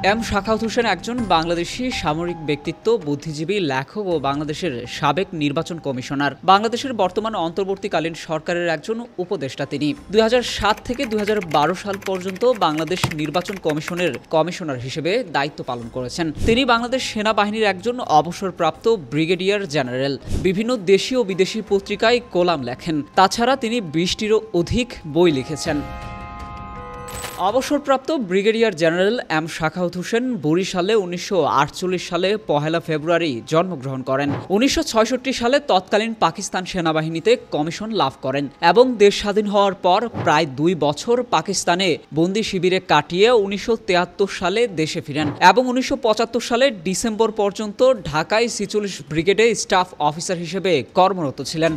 M Shakhawat Hossain একজন বাংলাদেশি সামরিক ব্যক্তিত্ব, বুদ্ধিজীবী, লেখক ও বাংলাদেশের সাবেক নির্বাচন কমিশনার। বাংলাদেশের বর্তমান অন্তর্বর্তীকালীন সরকারের একজন উপদেষ্টা তিনি। ২০০৭ থেকে ২০১২ সাল পর্যন্ত বাংলাদেশ নির্বাচন কমিশনের কমিশনার হিসেবে দায়িত্ব পালন করেছেন। তিনি বাংলাদেশ সেনাবাহিনীর একজন অবসরপ্রাপ্ত ব্রিগেডিয়ার জেনারেল। বিভিন্ন দেশীয় ও বিদেশি পত্রিকায় কলাম লেখেন। তাছাড়া তিনি ২০টিরও অধিক বই লিখেছেন। অবসরপ্রাপ্ত brigadier general M Shakhawat Hossain বরিশালে ১৯৪৮ সালে ১ ফেব্রুয়ারি জন্মগ্রহণ করেন। ১৯৬৬ সালে তৎকালীন পাকিস্তান সেনাবাহিনীতে কমিশন লাভ করেন এবং দেশ স্বাধীন হওয়ার পর প্রায় ২ বছর পাকিস্তানে বন্দি শিবিরে কাটিয়ে ১৯৭৩ সালে দেশে ফিরেন এবং ১৯৭৫ সালের ডিসেম্বর পর্যন্ত ঢাকায় ৪৬ ব্রিগেডে স্টাফ অফিসার হিসেবে কর্মরত ছিলেন।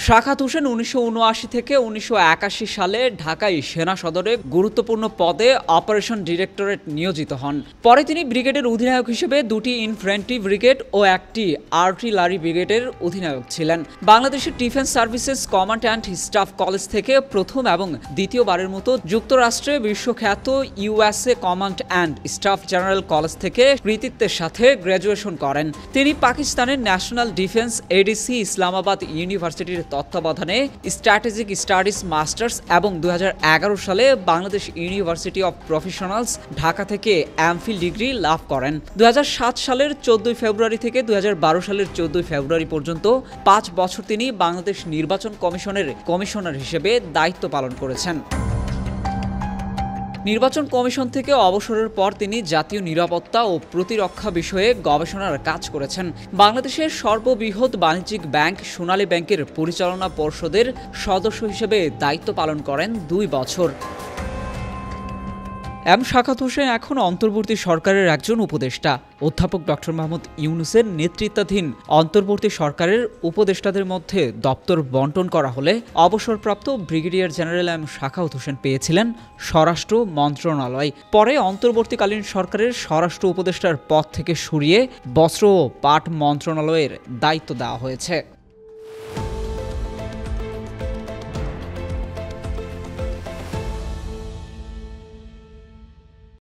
শাখাওয়াত হোসেন ১৯৭৯ থেকে ১৯৮১ সালে ঢাকায় সেনা সদরে গুরুত্বপূর্ণ পদে অপারেশন ডিরেক্টরেট নিয়োজিত হন। পরে তিনি ব্রিগেডের অধিনায়ক হিসেবে ২টি ইনফ্যান্ট্রি ব্রিগেড ও ১টি আর্টিলারি ব্রিগেডের অধিনায়ক ছিলেন। বাংলাদেশের defence services command and staff college থেকে প্রথম এবং দ্বিতীয়বারের মতো যুক্তরাষ্ট্রে বিশ্বখ্যাত USA command and staff general college থেকে কৃতিত্বের সাথে গ্র্যাজুয়েশন করেন। তিনি পাকিস্তানের ন্যাশনাল ডিফেন্স এডিসি ইসলামাবাদ ইউনিভার্সিটির তত্ত্বাবধানে স্ট্র্যাটেজিক স্টাডিজ মাস্টার্স এবং ২০১১ সালে Bangladesh university of professionals Dhaka থেকে এমফিল ডিগ্রি লাভ করেন। ২০০৭ সালের ১৪ ফেব্রুয়ারি থেকে ২০১২ সালের ১৪ ফেব্রুয়ারি পর্যন্ত ৫ বছর তিনি বাংলাদেশ নির্বাচন কমিশনের কমিশনার হিসেবে দায়িত্ব পালন করেছেন। নির্বাচন কমিশন থেকে অবসরের পর তিনি জাতীয় নিরাপত্তা ও প্রতিরক্ষা বিষয়ে গবেষণার কাজ করেছেন। বাংলাদেশের সর্ববৃহৎ বাণিজ্যিক ব্যাংক সোনালী ব্যাংকের পরিচালনা পর্ষদের সদস্য হিসেবে দায়িত্ব পালন করেন ২ বছর। এম শাখাওয়াত হোসেন এখন অন্তর্বর্তী সরকারের একজন উপদেষ্টা। অধ্যাপক ডক্টর মোহাম্মদ ইউনূসের নেতৃত্বাধীন অন্তর্বর্তী সরকারের উপদেষ্টাদের মধ্যে দপ্তর বণ্টন করা হলে অবসরপ্রাপ্ত brigadier general M Shakhawat Hossain পেয়েছিলেন স্বরাষ্ট্র মন্ত্রণালয়। পরে অন্তর্বর্তীকালীন সরকারের স্বরাষ্ট্র উপদেষ্টার পদ থেকে সরিয়ে বস্ত্র ও পাট মন্ত্রণালয়ের দায়িত্ব দেওয়া হয়েছে।